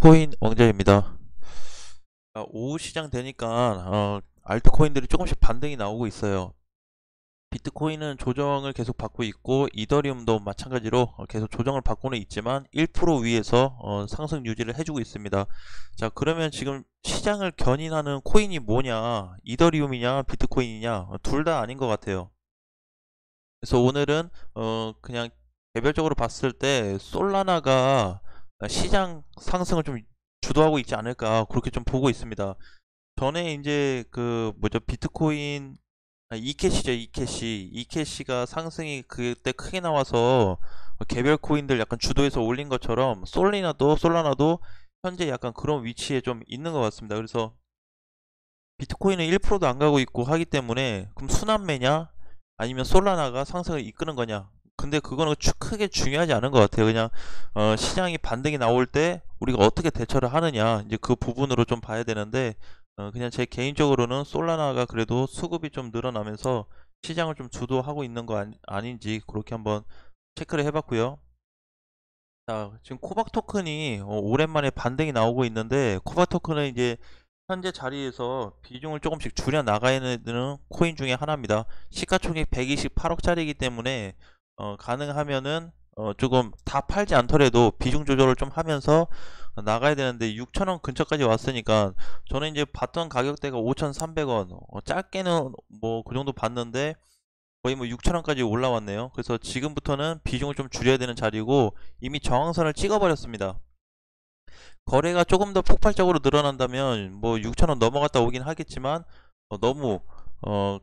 비트코인 왕자입니다. 오후 시장 되니까 알트코인들이 조금씩 반등이 나오고 있어요. 비트코인은 조정을 계속 받고 있고 이더리움도 마찬가지로 계속 조정을 받고는 있지만 1% 위에서 상승 유지를 해주고 있습니다. 자, 그러면 지금 시장을 견인하는 코인이 뭐냐? 이더리움이냐 비트코인이냐? 둘 다 아닌 것 같아요. 그래서 오늘은 그냥 개별적으로 봤을 때 솔라나가 시장 상승을 좀 주도하고 있지 않을까 그렇게 좀 보고 있습니다. 전에 이제 그 뭐죠, 비트코인 이캐시죠, 이캐시가 상승이 그때 크게 나와서 개별 코인들 약간 주도해서 올린 것처럼 솔라나도 현재 약간 그런 위치에 좀 있는 것 같습니다. 그래서 비트코인은 1%도 안 가고 있고 하기 때문에 그럼 순환매냐 아니면 솔라나가 상승을 이끄는 거냐, 근데 그거는 크게 중요하지 않은 것 같아요. 그냥 시장이 반등이 나올 때 우리가 어떻게 대처를 하느냐, 이제 그 부분으로 좀 봐야 되는데 그냥 제 개인적으로는 솔라나가 그래도 수급이 좀 늘어나면서 시장을 좀 주도하고 있는 거 아닌지 그렇게 한번 체크를 해봤고요. 자, 지금 코박 토큰이 오랜만에 반등이 나오고 있는데, 코박 토큰은 이제 현재 자리에서 비중을 조금씩 줄여 나가야 되는 코인 중에 하나입니다. 시가총액 128억짜리이기 때문에 가능하면은 조금 다 팔지 않더라도 비중 조절을 좀 하면서 나가야 되는데, 6천원 근처까지 왔으니까 저는 이제 봤던 가격대가 5,300원, 짧게는 뭐 그 정도 봤는데 거의 뭐 6천원까지 올라왔네요. 그래서 지금부터는 비중을 좀 줄여야 되는 자리고, 이미 저항선을 찍어버렸습니다. 거래가 조금 더 폭발적으로 늘어난다면 뭐 6천원 넘어갔다 오긴 하겠지만, 너무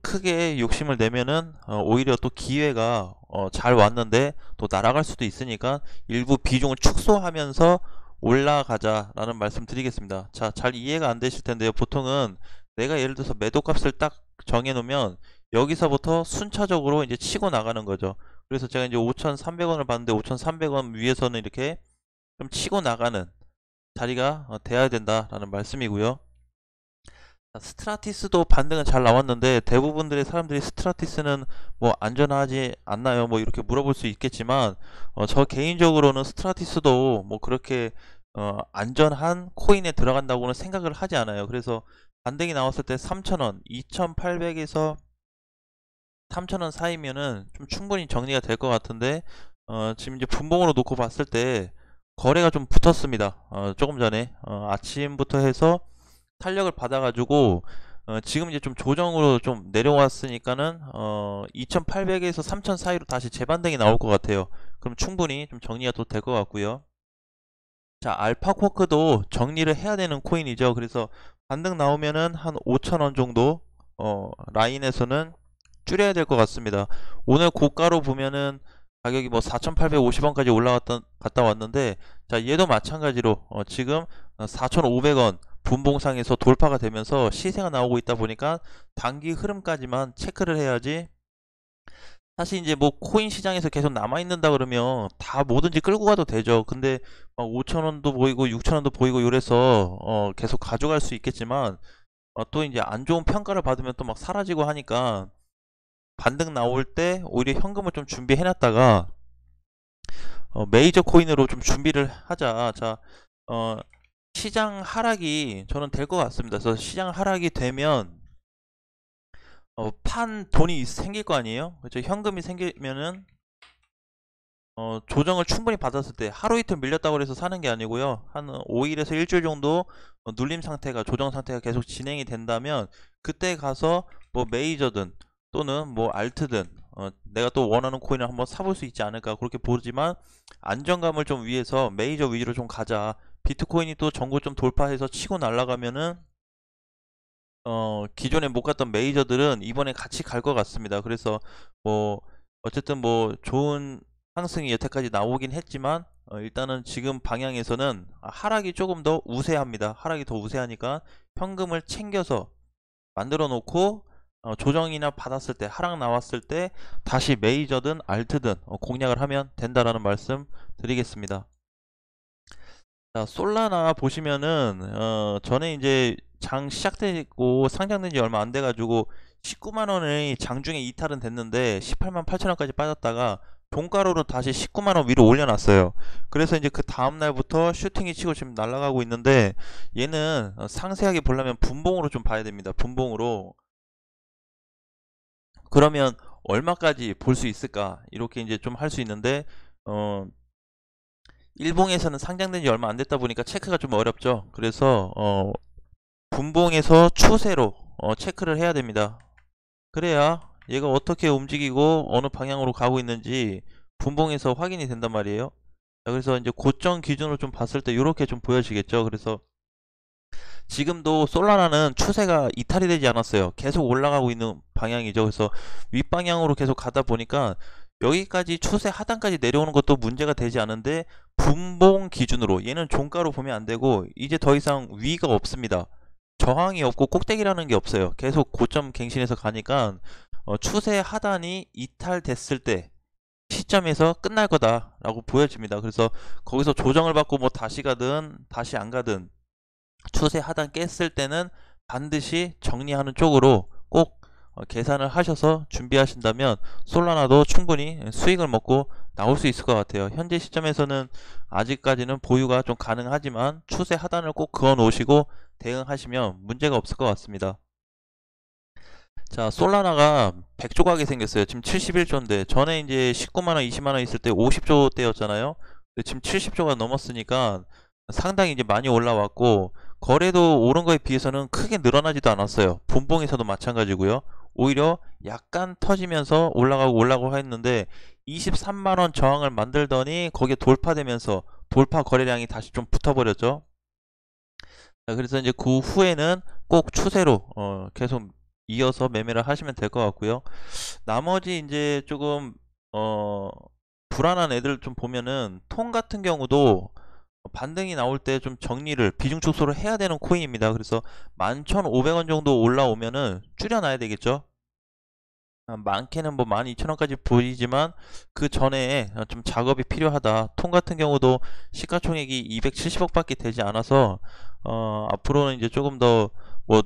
크게 욕심을 내면은 오히려 또 기회가 잘 왔는데 또 날아갈 수도 있으니까 일부 비중을 축소하면서 올라가자라는 말씀 드리겠습니다. 자, 잘 이해가 안 되실 텐데요. 보통은 내가 예를 들어서 매도 값을 딱 정해 놓으면 여기서부터 순차적으로 이제 치고 나가는 거죠. 그래서 제가 이제 5,300원을 봤는데 5,300원 위에서는 이렇게 좀 치고 나가는 자리가 돼야 된다라는 말씀이고요. 스트라티스도 반등은 잘 나왔는데, 대부분들의 사람들이 스트라티스는 뭐 안전하지 않나요? 뭐 이렇게 물어볼 수 있겠지만, 저 개인적으로는 스트라티스도 뭐 그렇게 안전한 코인에 들어간다고는 생각을 하지 않아요. 그래서 반등이 나왔을 때 3,000원, 2,800에서 3,000원 사이면은 좀 충분히 정리가 될 것 같은데, 지금 이제 분봉으로 놓고 봤을 때 거래가 좀 붙었습니다. 조금 전에 아침부터 해서 탄력을 받아가지고 지금 이제 좀 조정으로 좀 내려왔으니까는 2,800에서 3,000 사이로 다시 재반등이 나올 것 같아요. 그럼 충분히 좀 정리가 또 될 것 같고요. 자, 알파쿼크도 정리를 해야 되는 코인이죠. 그래서 반등 나오면은 한 5,000원 정도 라인에서는 줄여야 될 것 같습니다. 오늘 고가로 보면은 가격이 뭐 4,850원까지 올라갔다 갔다 왔는데, 자, 얘도 마찬가지로 지금 4,500원 분봉상에서 돌파가 되면서 시세가 나오고 있다 보니까 단기 흐름까지만 체크를 해야지. 사실 이제 뭐 코인 시장에서 계속 남아 있는다 그러면 다 뭐든지 끌고 가도 되죠. 근데 막 5,000원도 보이고 6,000원도 보이고 이래서 계속 가져갈 수 있겠지만, 또 이제 안 좋은 평가를 받으면 또 막 사라지고 하니까 반등 나올 때 오히려 현금을 좀 준비해 놨다가 메이저 코인으로 좀 준비를 하자. 자, 어, 시장 하락이 저는 될 것 같습니다. 그래서 시장 하락이 되면 판 돈이 생길 거 아니에요? 그렇죠? 현금이 생기면은 조정을 충분히 받았을 때 하루 이틀 밀렸다고 해서 사는 게 아니고요. 한 5일에서 일주일 정도 눌림 상태가, 조정 상태가 계속 진행이 된다면 그때 가서 뭐 메이저든 또는 뭐 알트든 내가 또 원하는 코인을 한번 사볼 수 있지 않을까 그렇게 보지만, 안정감을 좀 위해서 메이저 위주로 좀 가자. 비트코인이 또 전고 좀 돌파해서 치고 날아가면은 기존에 못 갔던 메이저들은 이번에 같이 갈 것 같습니다. 그래서 뭐 어쨌든 뭐 좋은 상승이 여태까지 나오긴 했지만, 일단은 지금 방향에서는 하락이 조금 더 우세합니다. 하락이 더 우세하니까 현금을 챙겨서 만들어 놓고 조정이나 받았을 때, 하락 나왔을 때 다시 메이저든 알트든 공략을 하면 된다라는 말씀 드리겠습니다. 자, 솔라나 보시면은 전에 이제 장 시작되고 상장된 지 얼마 안 돼가지고 19만원의 장중에 이탈은 됐는데 18만 8천원까지 빠졌다가 종가로는 다시 19만원 위로 올려놨어요. 그래서 이제 그 다음날부터 슈팅이 치고 지금 날아가고 있는데, 얘는 상세하게 보려면 분봉으로 좀 봐야 됩니다. 분봉으로. 그러면 얼마까지 볼 수 있을까, 이렇게 이제 좀 할 수 있는데, 일봉에서는 상장된 지 얼마 안 됐다 보니까 체크가 좀 어렵죠. 그래서 분봉에서 추세로 체크를 해야 됩니다. 그래야 얘가 어떻게 움직이고 어느 방향으로 가고 있는지 분봉에서 확인이 된단 말이에요. 자, 그래서 이제 고점 기준으로 좀 봤을 때 이렇게 좀 보여지겠죠. 그래서 지금도 솔라나는 추세가 이탈이 되지 않았어요. 계속 올라가고 있는 방향이죠. 그래서 윗방향으로 계속 가다 보니까 여기까지 추세 하단까지 내려오는 것도 문제가 되지 않은데, 분봉 기준으로 얘는 종가로 보면 안 되고 이제 더 이상 위가 없습니다. 저항이 없고 꼭대기라는 게 없어요. 계속 고점 갱신해서 가니까 추세 하단이 이탈됐을 때 시점에서 끝날 거다라고 보여집니다. 그래서 거기서 조정을 받고 뭐 다시 가든 다시 안 가든 추세 하단 깼을 때는 반드시 정리하는 쪽으로 꼭 계산을 하셔서 준비하신다면 솔라나도 충분히 수익을 먹고 나올 수 있을 것 같아요. 현재 시점에서는 아직까지는 보유가 좀 가능하지만 추세 하단을 꼭 그어 놓으시고 대응하시면 문제가 없을 것 같습니다. 자, 솔라나가 100조각이 생겼어요. 지금 71조인데 전에 이제 19만원 20만원 있을 때 50조 대였잖아요. 근데 지금 70조가 넘었으니까 상당히 이제 많이 올라왔고, 거래도 오른 거에 비해서는 크게 늘어나지도 않았어요. 분봉에서도 마찬가지고요. 오히려 약간 터지면서 올라가고 했는데 23만원 저항을 만들더니 거기에 돌파되면서 돌파 거래량이 다시 좀 붙어버렸죠. 자, 그래서 이제 그 후에는 꼭 추세로 계속 이어서 매매를 하시면 될 것 같고요. 나머지 이제 조금 불안한 애들 좀 보면은, 통 같은 경우도 반등이 나올 때 좀 정리를 비중 축소를 해야 되는 코인입니다. 그래서 11,500원 정도 올라오면은 줄여놔야 되겠죠. 많게는 뭐 12,000원까지 보이지만 그 전에 좀 작업이 필요하다. 통 같은 경우도 시가총액이 270억 밖에 되지 않아서 앞으로는 이제 조금 더 뭐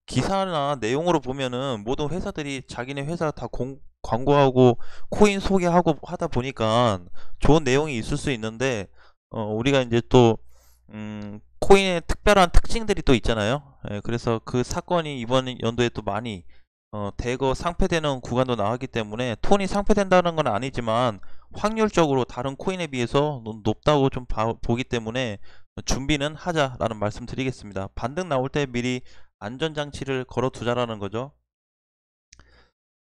기사나 내용으로 보면은 모든 회사들이 자기네 회사 다 광고하고 코인 소개하고 하다 보니까 좋은 내용이 있을 수 있는데, 우리가 이제 또 코인의 특별한 특징들이 또 있잖아요. 예, 그래서 그 사건이 이번 연도에 또 많이 대거 상폐되는 구간도 나왔기 때문에, 톤이 상폐된다는 건 아니지만 확률적으로 다른 코인에 비해서 높다고 좀 보기 때문에 준비는 하자라는 말씀 드리겠습니다. 반등 나올 때 미리 안전장치를 걸어 두자라는 거죠.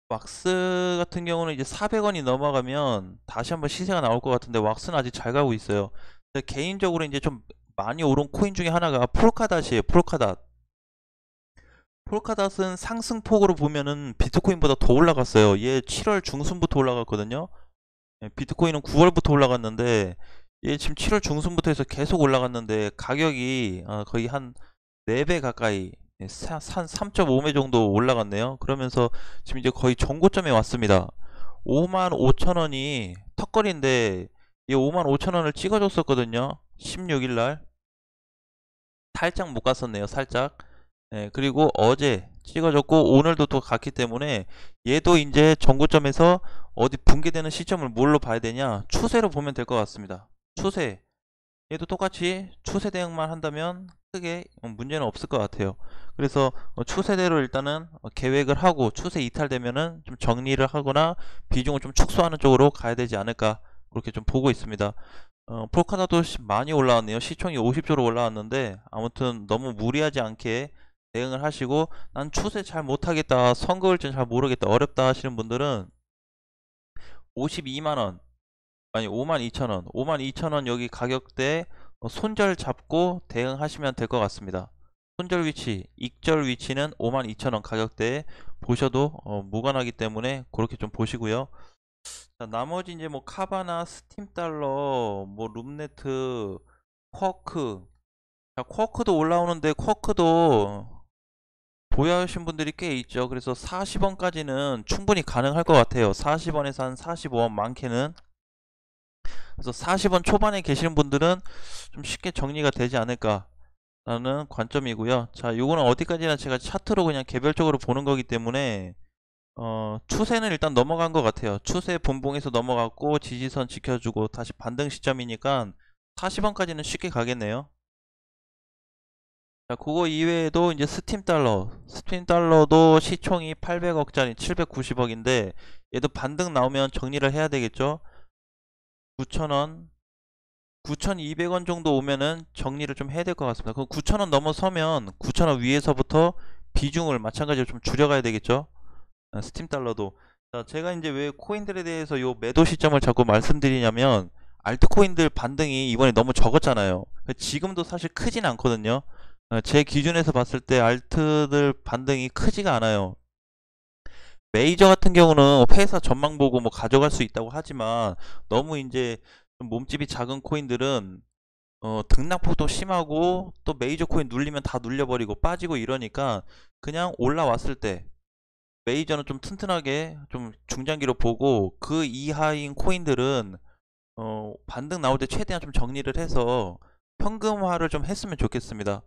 왁스 같은 경우는 이제 400원이 넘어가면 다시 한번 시세가 나올 것 같은데, 왁스는 아직 잘 가고 있어요. 근데 개인적으로 이제 좀 많이 오른 코인 중에 하나가 폴카닷이에요. 폴카닷은 상승폭으로 보면은 비트코인보다 더 올라갔어요. 얘 7월 중순부터 올라갔거든요. 예, 비트코인은 9월부터 올라갔는데 얘 지금 7월 중순부터 해서 계속 올라갔는데, 가격이 거의 한 4배 가까이, 한 3.5배 정도 올라갔네요. 그러면서 지금 이제 거의 전고점에 왔습니다. 55,000원이 턱걸이인데, 얘 55,000원을 찍어줬었거든요. 16일날 살짝 못 갔었네요. 살짝. 예, 그리고 어제 찍어줬고 오늘도 또 갔기 때문에 얘도 이제 전고점에서 어디 붕괴되는 시점을 뭘로 봐야 되냐, 추세로 보면 될 것 같습니다. 추세. 얘도 똑같이 추세 대응만 한다면 크게 문제는 없을 것 같아요. 그래서 추세대로 일단은 계획을 하고, 추세 이탈되면은 좀 정리를 하거나 비중을 좀 축소하는 쪽으로 가야 되지 않을까, 그렇게 좀 보고 있습니다. 폴카나도 많이 올라왔네요. 시총이 50조로 올라왔는데 아무튼 너무 무리하지 않게 대응을 하시고, 난 추세 잘 못하겠다, 선거일정 잘 모르겠다, 어렵다 하시는 분들은 52만원, 아니 52,000원, 52,000원 여기 가격대 손절 잡고 대응하시면 될 것 같습니다. 손절 위치, 익절 위치는 52,000원 가격대에 보셔도 무관하기 때문에 그렇게 좀 보시고요. 자, 나머지 이제 뭐 카바나, 스팀 달러, 뭐 룸네트, 쿼크. 자, 쿼크도 올라오는데 쿼크도 보유하신 분들이 꽤 있죠. 그래서 40원까지는 충분히 가능할 것 같아요. 40원에서 한 45원 많게는. 그래서 40원 초반에 계시는 분들은 좀 쉽게 정리가 되지 않을까 라는 관점이고요. 자, 요거는 어디까지나 제가 차트로 그냥 개별적으로 보는 거기 때문에 추세는 일단 넘어간 것 같아요. 추세 분봉에서 넘어갔고 지지선 지켜주고 다시 반등 시점이니까 40원까지는 쉽게 가겠네요. 자, 그거 이외에도 이제 스팀 달러도 시총이 800억짜리 790억인데 얘도 반등 나오면 정리를 해야 되겠죠. 9,000원, 9,200원 정도 오면은 정리를 좀 해야 될 것 같습니다. 그럼 9,000원 넘어서면 9,000원 위에서부터 비중을 마찬가지로 좀 줄여가야 되겠죠. 스팀 달러도. 자, 제가 이제 왜 코인들에 대해서 요 매도 시점을 자꾸 말씀드리냐면 알트코인들 반등이 이번에 너무 적었잖아요. 지금도 사실 크진 않거든요. 제 기준에서 봤을 때 알트들 반등이 크지가 않아요. 메이저 같은 경우는 회사 전망 보고 뭐 가져갈 수 있다고 하지만 너무 이제 좀 몸집이 작은 코인들은 등락폭도 심하고 또 메이저 코인 눌리면 다 눌려버리고 빠지고 이러니까 그냥 올라왔을 때 메이저는 좀 튼튼하게 좀 중장기로 보고 그 이하인 코인들은 반등 나올 때 최대한 좀 정리를 해서 현금화를 좀 했으면 좋겠습니다.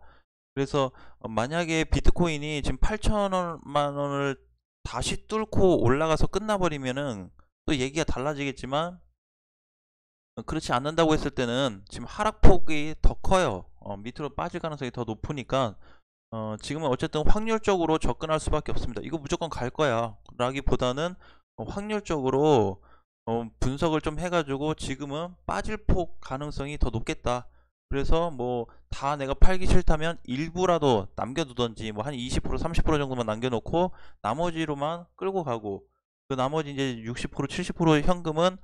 그래서 만약에 비트코인이 지금 8천만 원을 다시 뚫고 올라가서 끝나버리면은 또 얘기가 달라지겠지만 그렇지 않는다고 했을 때는 지금 하락폭이 더 커요. 밑으로 빠질 가능성이 더 높으니까 지금은 어쨌든 확률적으로 접근할 수밖에 없습니다. 이거 무조건 갈 거야 라기보다는 확률적으로 분석을 좀 해가지고 지금은 빠질 폭 가능성이 더 높겠다. 그래서 뭐 다 내가 팔기 싫다면 일부라도 남겨두던지 뭐 한 20% 30% 정도만 남겨놓고 나머지로만 끌고 가고 그 나머지 이제 60% 70% 현금은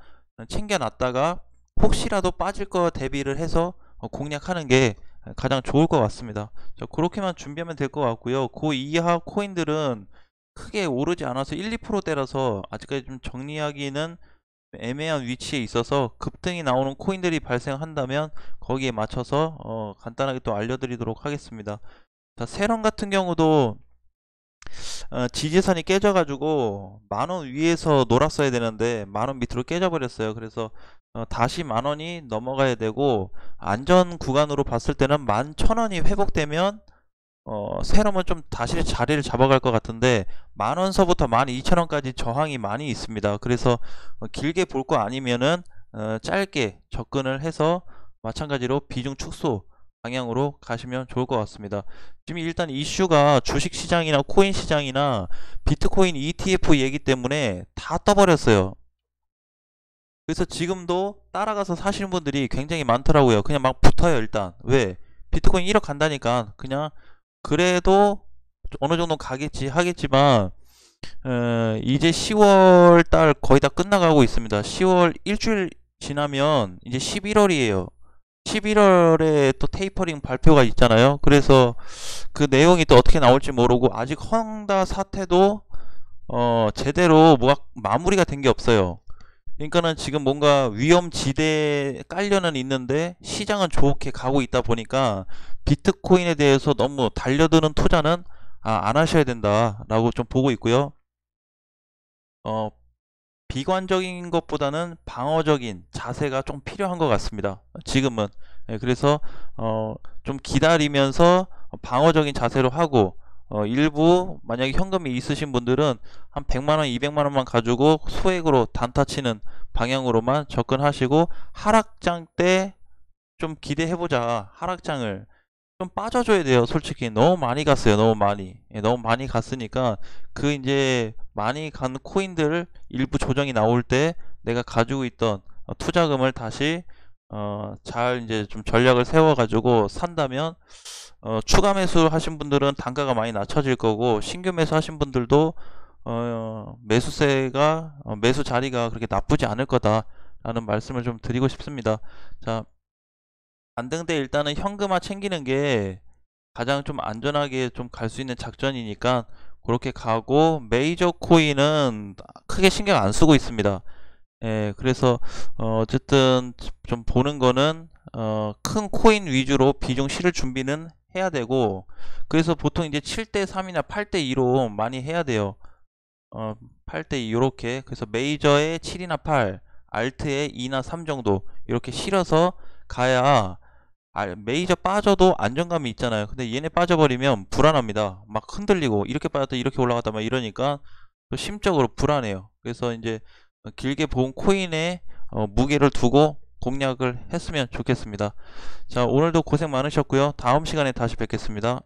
챙겨놨다가 혹시라도 빠질 거 대비를 해서 공략하는 게 가장 좋을 것 같습니다. 자, 그렇게만 준비하면 될 것 같고요. 그 이하 코인들은 크게 오르지 않아서 1, 2%대라서 아직까지 좀 정리하기는 애매한 위치에 있어서 급등이 나오는 코인들이 발생한다면 거기에 맞춰서 간단하게 또 알려드리도록 하겠습니다. 자, 세런 같은 경우도 지지선이 깨져가지고 만원 위에서 놀았어야 되는데 만원 밑으로 깨져버렸어요. 그래서 다시 만원이 넘어가야 되고 안전 구간으로 봤을 때는 11,000원이 회복되면 세럼은 좀 다시 자리를 잡아갈 것 같은데 만원서부터 12,000원까지 저항이 많이 있습니다. 그래서 길게 볼 거 아니면은 짧게 접근을 해서 마찬가지로 비중 축소 방향으로 가시면 좋을 것 같습니다. 지금 일단 이슈가 주식시장이나 코인시장이나 비트코인 ETF 얘기 때문에 다 떠버렸어요. 그래서 지금도 따라가서 사시는 분들이 굉장히 많더라고요. 그냥 막 붙어요 일단. 왜? 비트코인 1억 간다니까 그냥 그래도 어느 정도 가겠지 하겠지만 이제 10월 달 거의 다 끝나가고 있습니다. 10월 일주일 지나면 이제 11월이에요. 11월에 또 테이퍼링 발표가 있잖아요. 그래서 그 내용이 또 어떻게 나올지 모르고 아직 헝다 사태도 제대로 뭐가 마무리가 된 게 없어요. 그러니까는 지금 뭔가 위험지대에 깔려는 있는데 시장은 좋게 가고 있다 보니까 비트코인에 대해서 너무 달려드는 투자는 안 하셔야 된다라고 좀 보고 있고요. 어, 비관적인 것보다는 방어적인 자세가 좀 필요한 것 같습니다. 지금은. 그래서 좀 기다리면서 방어적인 자세로 하고 일부 만약에 현금이 있으신 분들은 한 100만원 200만원만 가지고 소액으로 단타 치는 방향으로만 접근하시고 하락장 때 좀 기대해보자. 하락장을 좀 빠져줘야 돼요. 솔직히 너무 많이 갔어요. 너무 많이. 너무 많이 갔으니까 그 이제 많이 간 코인들 일부 조정이 나올 때 내가 가지고 있던 투자금을 다시 잘 이제 좀 전략을 세워 가지고 산다면 추가 매수 하신 분들은 단가가 많이 낮춰질 거고 신규 매수 하신 분들도 매수세가 매수 자리가 그렇게 나쁘지 않을 거다라는 말씀을 좀 드리고 싶습니다. 자, 반등대 일단은 현금화 챙기는 게 가장 좀 안전하게 좀 갈 수 있는 작전이니까 그렇게 가고 메이저 코인은 크게 신경 안 쓰고 있습니다. 예, 그래서 어쨌든 좀 보는 거는 큰 코인 위주로 비중 실을 준비는 해야 되고 그래서 보통 이제 7대 3이나 8대 2로 많이 해야 돼요. 8대 2 이렇게 그래서 메이저에 7이나 8 알트에 2나 3 정도 이렇게 실어서 가야 메이저 빠져도 안정감이 있잖아요. 근데 얘네 빠져버리면 불안합니다. 막 흔들리고 이렇게 빠졌다 이렇게 올라갔다 막 이러니까 또 심적으로 불안해요. 그래서 이제 길게 본 코인에 무게를 두고 공략을 했으면 좋겠습니다. 자, 오늘도 고생 많으셨고요. 다음 시간에 다시 뵙겠습니다.